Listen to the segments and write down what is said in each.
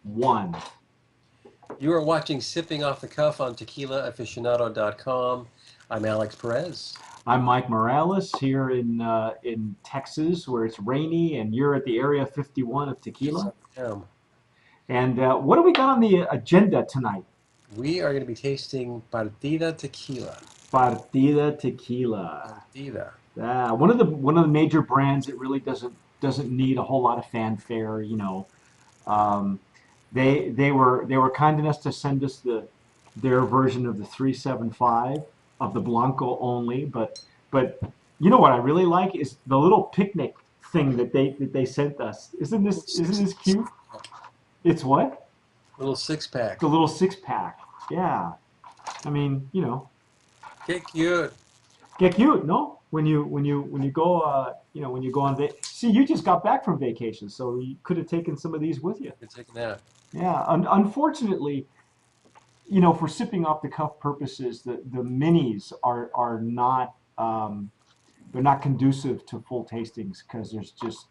One. You are watching Sipping Off the Cuff on TequilaAficionado.com. I'm Alex Perez. I'm Mike Morales here in Texas, where it's rainy, and you're at the Area 51 of Yes, Tequila. I am. And what do we got on the agenda tonight? We are going to be tasting Partida tequila. Partida Tequila. Partida. One of the major brands that really doesn't need a whole lot of fanfare. Um, they were kind enough to send us their version of the 375 of the Blanco only, but you know what I really like is the little picnic thing that they sent us. Isn't Little this isn't six, this cute? It's what? little six pack. The little six pack. Yeah. I mean, Get cute. get cute, no? When you go when you go on see, you just got back from vacation, so you could have taken some of these with you. Good take a nap. Yeah, unfortunately, for sipping off the cuff purposes, the minis are not they're not conducive to full tastings because there's just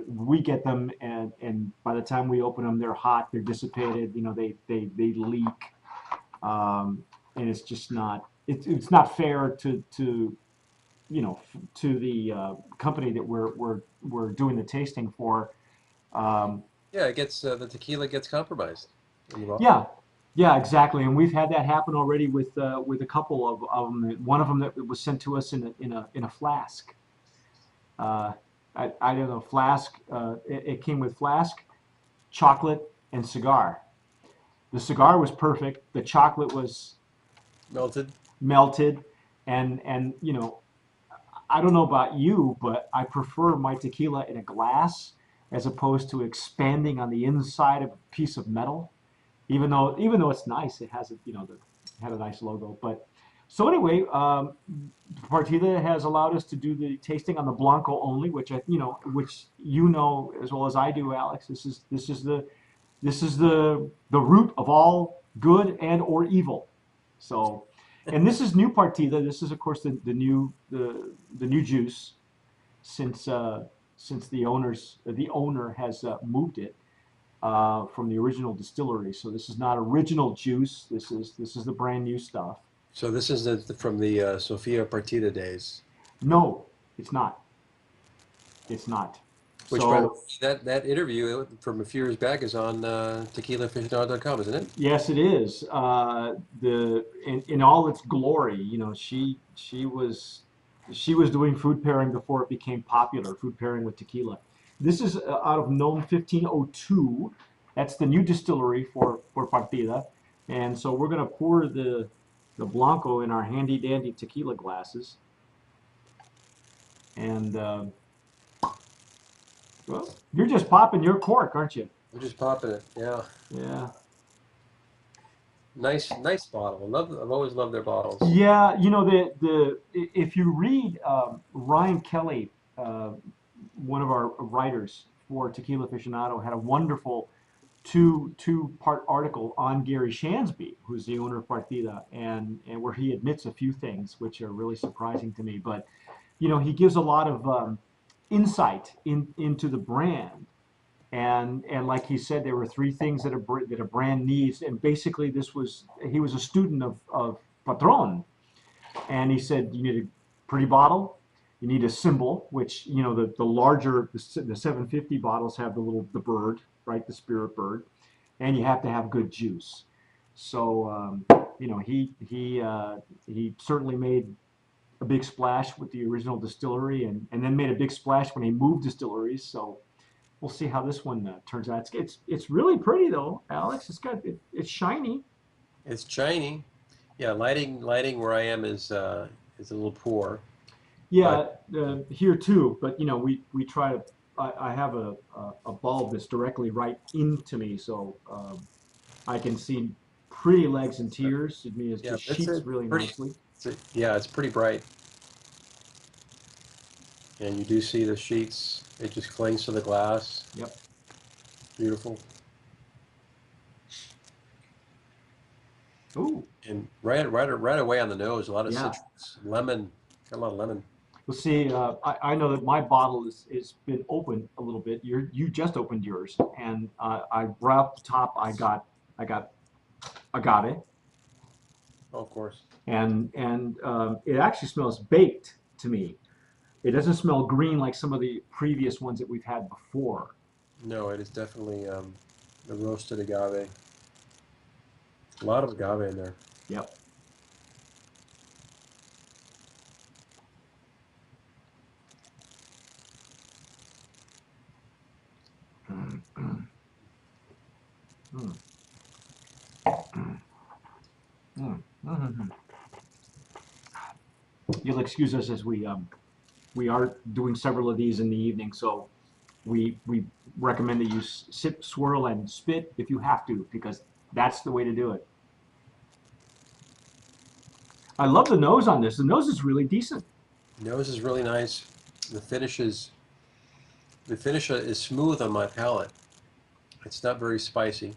we get them, and by the time we open them, they're hot, they're dissipated, they leak, and it's just not it's not fair to the company that we're doing the tasting for. Um, Yeah, it gets the tequila gets compromised in the bottle. Yeah, yeah, exactly. And we've had that happen already with a couple of them. One of them that was sent to us in a flask. Uh, I don't know, flask. It came with flask, chocolate, and cigar. The cigar was perfect. The chocolate was Melted. melted, and I don't know about you, but I prefer my tequila in a glass as opposed to expanding on the inside of a piece of metal. Even though it's nice, it has had a nice logo. But so anyway, Partida has allowed us to do the tasting on the Blanco only, which as well as I do, Alex. This is the root of all good and or evil. So, and this is new Partida. This is of course the new juice since since the owner has moved it from the original distillery. So this is not original juice. This is the brand new stuff. So this is from the Sofia Partida days. No, it's not. It's not. Which, by the way, So that interview from a few years back is on TequilaAficionado.com, isn't it? yes, it is. In all its glory, she was doing food pairing before it became popular. Food pairing with tequila. This is out of Nome 1502. That's the new distillery for Partida. And so we're going to pour the Blanco in our handy dandy tequila glasses. And well, you're just popping your cork, aren't you? I'm just popping it. Yeah, Yeah. nice bottle. I've always loved their bottles. Yeah, if you read Ryan Kelly, one of our writers for Tequila Aficionado, had a wonderful two-part article on Gary Shansby, who's the owner of Partida, and where he admits a few things which are really surprising to me. But he gives a lot of insight into the brand, and like he said, there were three things that a brand needs, and basically he was a student of Patron, and he said you need a pretty bottle, you need a symbol, which the larger the 750 bottles have the bird, right, the spirit bird, and you have to have good juice. So he certainly made a big splash with the original distillery, and then made a big splash when he moved distilleries. So we'll see how this one turns out. It's really pretty though, Alex. It's shiny. It's shiny. Yeah, lighting where I am is a little poor, but Yeah, here too. But we try to. I have a bulb that's directly right into me, so I can see pretty legs and tears. I mean, it yeah, just it's sheets a really pretty. nicely. Yeah, it's pretty bright, and you do see the sheets. It just clings to the glass. Yep. Beautiful, Ooh, and right away on the nose, a lot of yeah. citrus, lemon, got a lot of lemon. Let's see. I know that my bottle is been open a little bit. You just opened yours, and I right off the top I got agave, Oh, of course. and it actually smells baked to me. It doesn't smell green like some of the previous ones that we've had before. No, it is definitely the roasted agave. A lot of agave in there. Yep. Mm, mm, mm, mm, mm. You'll excuse us as we are doing several of these in the evening, so we recommend that you sip, swirl, and spit if you have to, because that's the way to do it. I love the nose on this. The nose is really decent. Nose is really nice. The finish is the finish is smooth on my palate. It's not very spicy.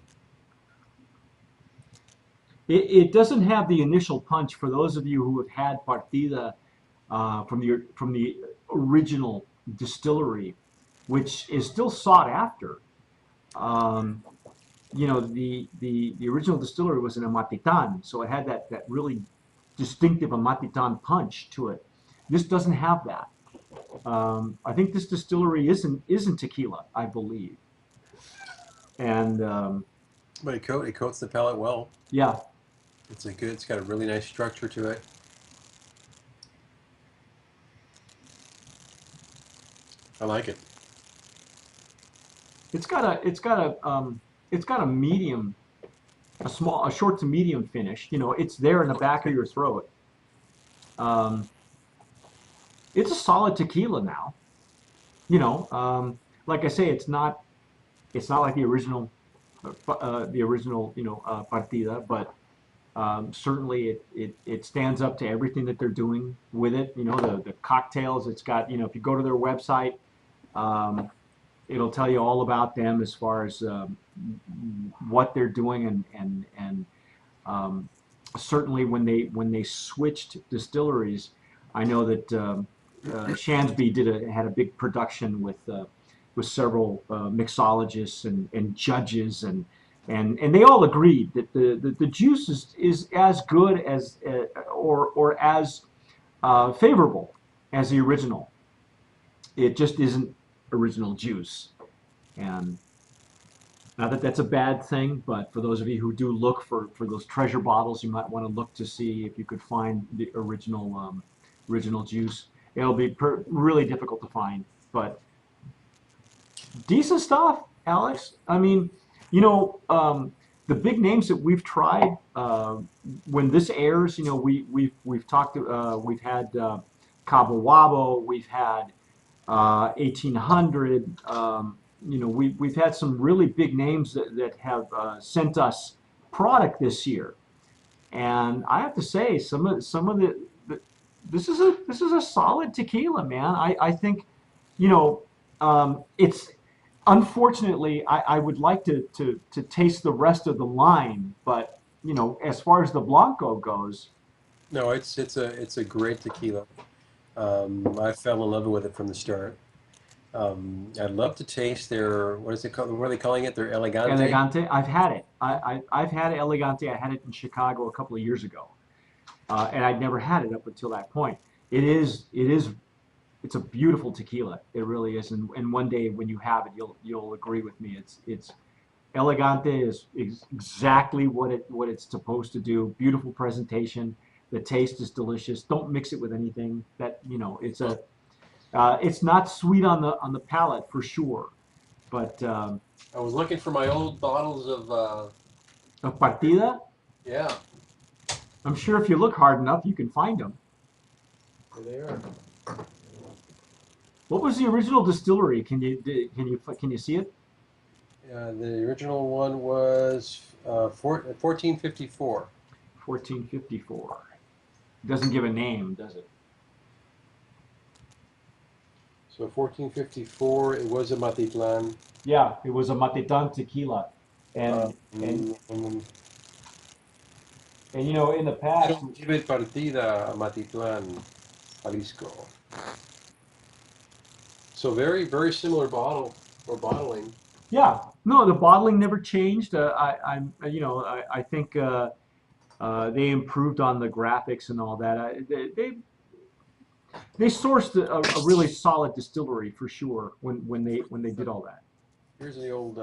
It doesn't have the initial punch for those of you who have had Partida from the original distillery, which is still sought after. Um, the original distillery was in Amatitan, so it had that really distinctive Amatitan punch to it. This doesn't have that. I think this distillery isn't tequila, I believe, and But it coats the palate well. yeah, It's got a really nice structure to it. I like it. it's got a medium, a short to medium finish. It's there in the back of your throat. Um, it's a solid tequila now. Like I say, it's not like the original Partida, but certainly it stands up to everything that they're doing with it. The cocktails. It's got, if you go to their website, um, it'll tell you all about them as far as what they're doing, and um, certainly when they switched distilleries, I know that Shansby had a big production with several mixologists and judges, and they all agreed that the juice is as good as or as favorable as the original. It just isn't original juice, and not that that's a bad thing, but for those of you who do look for those treasure bottles, you might want to look to see if you could find the original juice. It'll be really difficult to find, but decent stuff, Alex. I mean, the big names that we've tried. When this airs, we've talked. We've had Cabo Wabo. We've had 1800. We've had some really big names that have sent us product this year, and I have to say some of the this is a solid tequila, man. I think it's unfortunately I would like to taste the rest of the line, but as far as the Blanco goes, No, it's a great tequila. I fell in love with it from the start. I'd love to taste their what is it called? What are they calling it? Their Elegante. Elegante. I've had it. I've had Elegante. I had it in Chicago a couple of years ago, and I'd never had it up until that point. It's a beautiful tequila. It really is. And one day when you have it, you'll agree with me. It's Elegante is exactly what it's supposed to do. Beautiful presentation. The taste is delicious. Don't mix it with anything. It's not sweet on the palate for sure, but I was looking for my old bottles a Partida. yeah, I'm sure if you look hard enough, you can find them. there they are. What was the original distillery? Can you see it? The original one was 1454. 1454. Doesn't give a name, does it? So 1454, it was a Matitlan. Yeah, it was a Matitan tequila, Uh, and mm, in the I past, don't give it Partida a Matitlan, Jalisco. So very, very similar bottle or bottling. Yeah, no, the bottling never changed. I think they improved on the graphics and all that. They sourced a really solid distillery for sure when they did all that. Here's the old.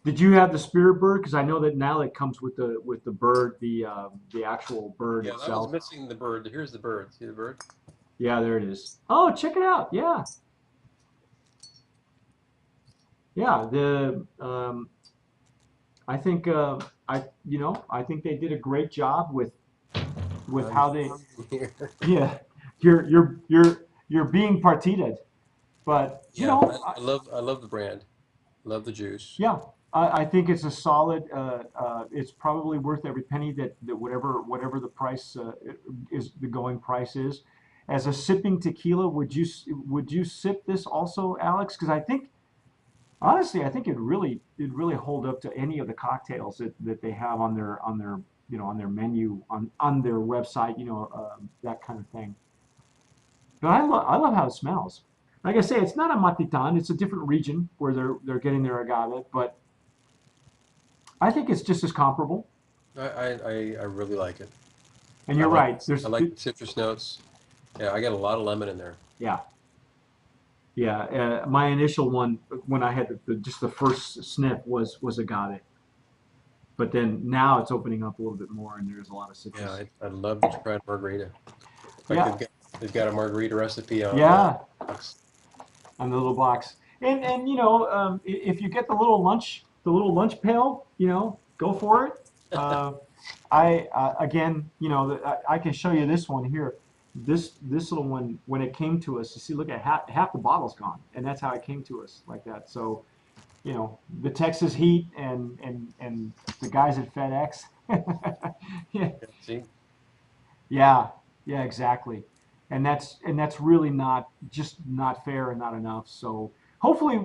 Did you have the spirit bird? Because I know that now it comes with the bird, the actual bird Yeah, I was itself. missing the bird. Here's the bird. See the bird? Yeah, there it is. Oh, check it out. Yeah, yeah. I think I think they did a great job with I'm how they. zooming here. Yeah, you're being partied, but Yeah, I love the brand. Love the juice. yeah, I think it's a solid. It's probably worth every penny that whatever the price is the going price is. As a sipping tequila, would you sip this also, Alex? Because I think honestly, I think it really hold up to any of the cocktails that they have on their menu on their website, that kind of thing. But I love how it smells. Like I say, it's not a Matitan. It's a different region where they're getting their agave, but I think it's just as comparable. I really like it. And you're right. I like the citrus notes. Yeah, I got a lot of lemon in there. Yeah, yeah. My initial one when I had just the first sniff was agave, but then now it's opening up a little bit more, and there's a lot of Yeah, citrus. I'd love to try a margarita. In fact, Yeah, they've got a margarita recipe on yeah. box. On the little box. And if you get the little lunch pail, go for it. Uh, I again, I can show you this one here. This little one, when it came to us, you see, look at half the bottle's gone, and that's how it came to us like that. So, the Texas heat and the guys at FedEx. Yeah, Yeah, see? yeah, yeah, exactly. And that's really not fair and not enough. So hopefully,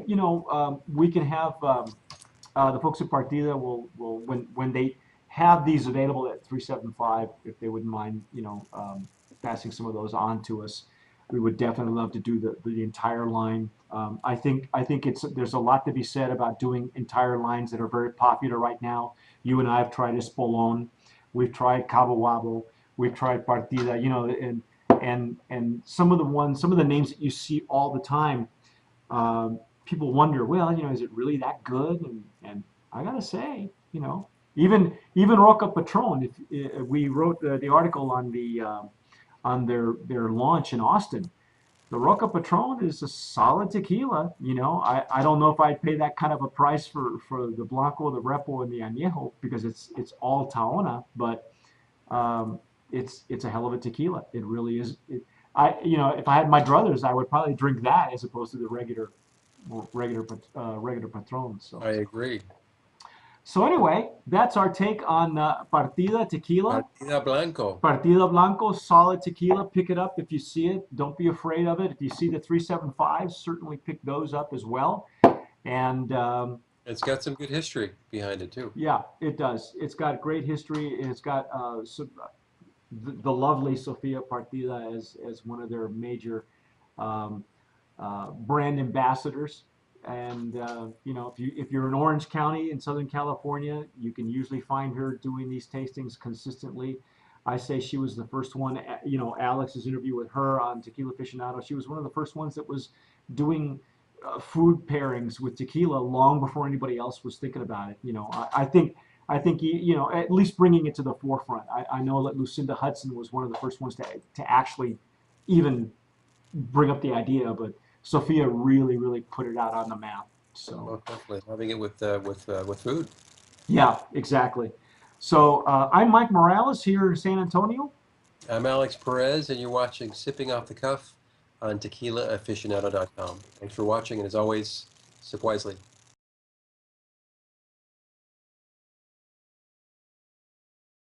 we can have the folks at Partida will when they have these available at 375, if they wouldn't mind, passing some of those on to us. We would definitely love to do the entire line. I think there's a lot to be said about doing entire lines that are very popular right now. You and I have tried Espolon, we've tried Cabo Wabo, we've tried Partida, and some of the names that you see all the time. People wonder, well, is it really that good? And I gotta say, even Roca Patron. If we wrote the article on their launch in Austin, the Roca Patron is a solid tequila. I don't know if I'd pay that kind of a price for the Blanco, the Repo, and the Añejo because it's all Taona, but um, it's a hell of a tequila. It really is. If I had my druthers, I would probably drink that as opposed to the regular Patron. So I agree. so anyway, that's our take on Partida Tequila. Partida Blanco. Partida Blanco, solid tequila. Pick it up if you see it. Don't be afraid of it. If you see the 375s, certainly pick those up as well. And It's got some good history behind it too. yeah, it does. It's got great history, and it's got the lovely Sofia Partida as one of their major um, brand ambassadors. And if you're in Orange County in Southern California, you can usually find her doing these tastings consistently. I say she was the first one. Alex's interview with her on Tequila Aficionado, she was one of the first ones that was doing food pairings with tequila long before anybody else was thinking about it. I think at least bringing it to the forefront. I know that Lucinda Hudson was one of the first ones to actually even bring up the idea, but Sophia really, really put it out on the map. So Most definitely having it with food. yeah, exactly. So I'm Mike Morales here in San Antonio. I'm Alex Perez, and you're watching Sipping Off the Cuff on TequilaAficionado.com. Thanks for watching, and as always, sip wisely.